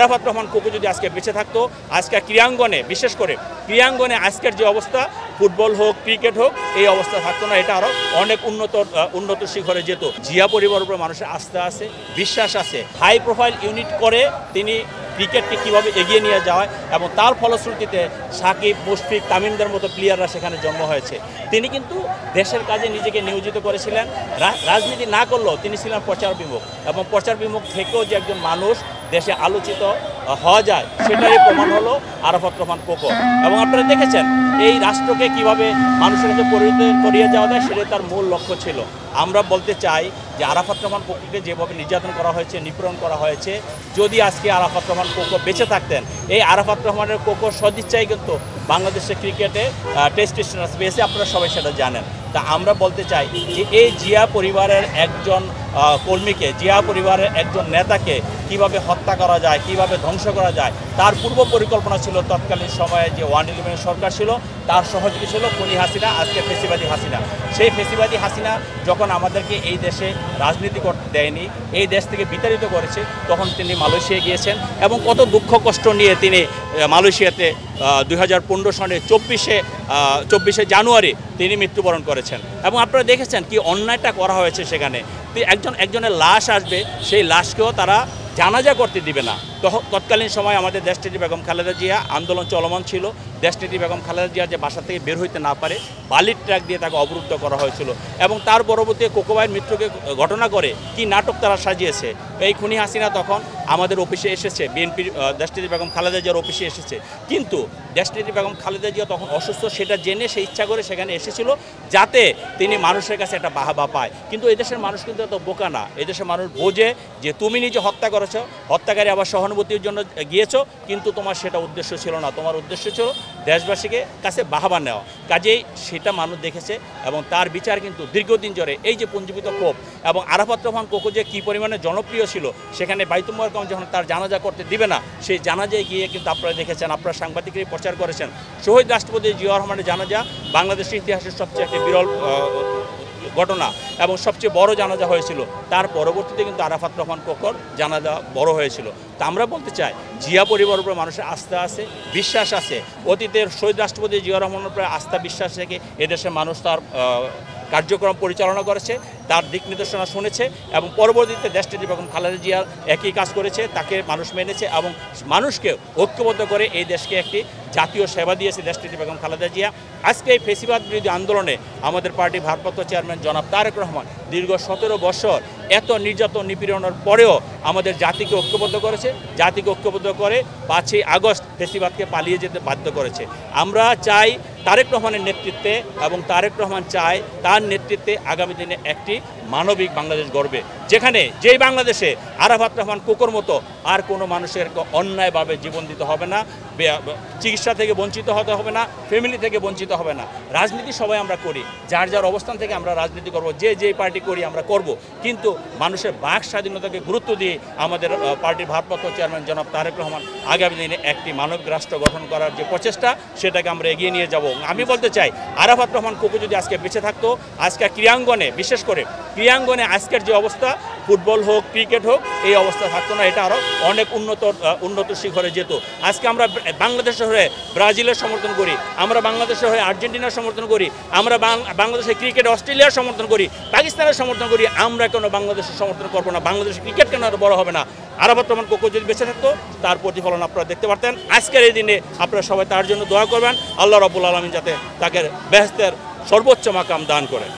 Arafat Rahman cocoa যদি আজকে বেঁচে থাকতো, আজকে ক্রীড়াঙ্গনে বিশেষ করে ক্রীড়াঙ্গনে আজকের যে অবস্থা, ফুটবল হোক ক্রিকেট হোক, এই অবস্থা থাকতো না, এটা আরও অনেক উন্নত শিখরে যেত। জিয়া পরিবারের উপর মানুষের আস্থা আছে, বিশ্বাস আছে। হাই প্রোফাইল ইউনিট করে তিনি ক্রিকেটকে কীভাবে এগিয়ে নিয়ে যাওয়ায় এবং তার ফলশ্রুতিতে সাকিব, মুশফিক, তামিমদের মতো প্লেয়াররা সেখানে জন্ম হয়েছে। তিনি কিন্তু দেশের কাজে নিজেকে নিয়োজিত করেছিলেন, রাজনীতি না করলেও তিনি ছিলেন প্রচার বিমুখ, এবং প্রচার বিমুখ থেকেও যে একজন মানুষ দেশে আলোচিত হওয়া যায় সেটারই প্রমাণ হলো আরাফাত রহমান কোকো। এবং আপনারা দেখেছেন এই রাষ্ট্রকে কিভাবে মানুষের কাছে পরিণত করিয়ে যাওয়া যায়, সেটাই তার মূল লক্ষ্য ছিল। আমরা বলতে চাই যে আরাফাত রহমান কোকোকে যেভাবে নির্যাতন করা হয়েছে, নিপীড়ন করা হয়েছে, যদি আজকে আরাফাত রহমান কোকো বেঁচে থাকতেন, এই আরাফাত রহমানের কোকো সদিচ্ছাই কিন্তু বাংলাদেশের ক্রিকেটে টেস্ট স্ট্যাটাস পেয়েছে, আপনারা সবাই সেটা জানেন। তা আমরা বলতে চাই যে এই জিয়া পরিবারের একজন কর্মীকে, জিয়া পরিবারের একজন নেতাকে কিভাবে হত্যা করা যায়, কিভাবে ধ্বংস করা যায়, তার পূর্ব পরিকল্পনা ছিল তৎকালীন সময়ে যে 111 সরকার ছিল, তার সহযোগী ছিল খুনি হাসিনা, আজকে ফেসিবাদী হাসিনা। সেই ফেসিবাদী হাসিনা যখন আমাদেরকে এই দেশে রাজনীতি করতে দেয়নি, এই দেশ থেকে বিতাড়িত করেছে, তখন তিনি মালয়েশিয়ায় গিয়েছেন এবং কত দুঃখ কষ্ট নিয়ে তিনি মালয়েশিয়াতে 2015 সনে 24শে জানুয়ারি তিনি মৃত্যুবরণ করেছেন। এবং আপনারা দেখেছেন কি অন্যায়টা করা হয়েছে সেখানে। একজনের লাশ আসবে, সেই লাশকেও তারা জানাজা করতে দিবে না। তৎকালীন সময় আমাদের দেশনেত্রী বেগম খালেদা জিয়া আন্দোলন চলমান ছিল, দেশনেত্রী বেগম খালেদা জিয়া যে বাসা থেকে বের হইতে না পারে, বালির ট্রাক দিয়ে তাকে অবরুদ্ধ করা হয়েছিল। এবং তার পরবর্তী কোকো ভাইয়ের মৃত্যুকে ঘটনা করে কি নাটক তারা সাজিয়েছে। এই খুনি হাসিনা তখন আমাদের অফিসে এসেছে, বিএনপির দেশনেত্রী বেগম খালেদা জিয়ার অফিসে এসেছে, কিন্তু দেশনেত্রী বেগম খালেদা জিয়া তখন অসুস্থ, সেটা জেনে সে ইচ্ছা করে সেখানে এসেছিল যাতে তিনি মানুষের কাছে একটা বাহাবা পায়। কিন্তু এদেশের মানুষ কিন্তু এত বোকা না, এদেশের মানুষ বোঝে যে তুমি নিজে হত্যা করেছ, হত্যাকারী আবার সহানুভূতির জন্য গিয়েছো, কিন্তু তোমার সেটা উদ্দেশ্য ছিল না, তোমার উদ্দেশ্য ছিল দেশবাসীকে কাছে বাহাবা নেওয়া। কাজেই সেটা মানুষ দেখেছে এবং তার বিচার কিন্তু দীর্ঘদিন ধরে এই যে পুঞ্জীবিত ক্ষোভ এবং আরাফাত রহমান কোকো যে কী পরিমাণে জনপ্রিয় ছিল, সেখানে বাইতুল মুকাররম যখন তার জানাজা করতে দিবে না, সেই জানাজায় গিয়ে কিন্তু আপনারা দেখেছেন, আপনারা সাংবাদিকরাই প্রচার করেছেন, শহীদ রাষ্ট্রপতি জিয়া রহমানের জানাজা বাংলাদেশের ইতিহাসের সবচেয়ে একটি বিরল ঘটনা এবং সবচেয়ে বড় জানাজা হয়েছিল। তার পরবর্তীতে কিন্তু আরাফাত রহমান কোকোর জানাজা বড় হয়েছিল। তা আমরা বলতে চাই জিয়া পরিবারের উপর মানুষের আস্থা আছে, বিশ্বাস আছে। অতীতের শহীদ রাষ্ট্রপতি জিয়া রহমানের উপরে আস্থা বিশ্বাস রেখে এদেশের মানুষ তার কার্যক্রম পরিচালনা করেছে, তার দিক নির্দেশনা শুনেছে এবং পরবর্তীতে দেশনেত্রী বেগম খালেদা জিয়া একই কাজ করেছে, তাকে মানুষ মেনেছে এবং মানুষকে ঐক্যবদ্ধ করে এই দেশকে একটি জাতীয় সেবা দিয়েছে দেশনেত্রী বেগম খালেদা জিয়া। আজকে এই ফেসিবাদ বিরোধী আন্দোলনে আমাদের পার্টির ভারপ্রাপ্ত চেয়ারম্যান জনাব তারেক রহমান দীর্ঘ 17 বছর এত নির্যাতন নিপীড়নের পরেও আমাদের জাতিকে ঐক্যবদ্ধ করেছে, জাতিকে ঐক্যবদ্ধ করে 5ই আগস্ট ফেসিবাদকে পালিয়ে যেতে বাধ্য করেছে। আমরা চাই তারেক রহমানের নেতৃত্বে এবং তারেক রহমান চায় তার নেতৃত্বে আগামী দিনে একটি মানবিক বাংলাদেশ গড়বে, যেখানে যেই বাংলাদেশে আরাফাত রহমান কোকোর মতো আর কোনো মানুষের অন্যায়ভাবে জীবন দিতে হবে না, চিকিৎসা থেকে বঞ্চিত হতে হবে না, ফ্যামিলি থেকে বঞ্চিত হবে না। রাজনীতি সবাই আমরা করি, যার যার অবস্থান থেকে আমরা রাজনীতি করব, যেই পার্টি করি আমরা করব, কিন্তু মানুষের বাক স্বাধীনতাকে গুরুত্ব দিয়ে আমাদের পার্টির ভারপ্রাপ্ত চেয়ারম্যান জনাব তারেক রহমান আগামী দিনে একটি মানবিক রাষ্ট্র গঠন করার যে প্রচেষ্টা, সেটাকে আমরা এগিয়ে নিয়ে যাব। আমি বলতে চাই আরাফাত রহমান কোকো যদি আজকে বেঁচে থাকতো, আজকে ক্রীড়াঙ্গনে বিশেষ করে ক্রীড়াঙ্গনে আজকের যে অবস্থা, ফুটবল হোক ক্রিকেট হোক, এই অবস্থা থাকতো না, এটা আরও অনেক উন্নত শিখরে যেত। আজকে আমরা বাংলাদেশের হয়ে ব্রাজিলের সমর্থন করি, আমরা বাংলাদেশের হয়ে আর্জেন্টিনার সমর্থন করি, আমরা বাংলাদেশের ক্রিকেট অস্ট্রেলিয়ার সমর্থন করি, পাকিস্তানের সমর্থন করি, আমরা কেন বাংলাদেশের সমর্থন করবো না? বাংলাদেশের ক্রিকেট কেন আর বড় হবে না? আরাফাত রহমান কোকো যদি বেঁচে থাকতো, তার প্রতিফলন আপনারা দেখতে পারতেন। আজকের এই দিনে আপনারা সবাই তার জন্য দোয়া করবেন, আল্লাহ রাব্বুল আলামিন যাতে তাকে বেহেশতের সর্বোচ্চ মাকাম দান করে।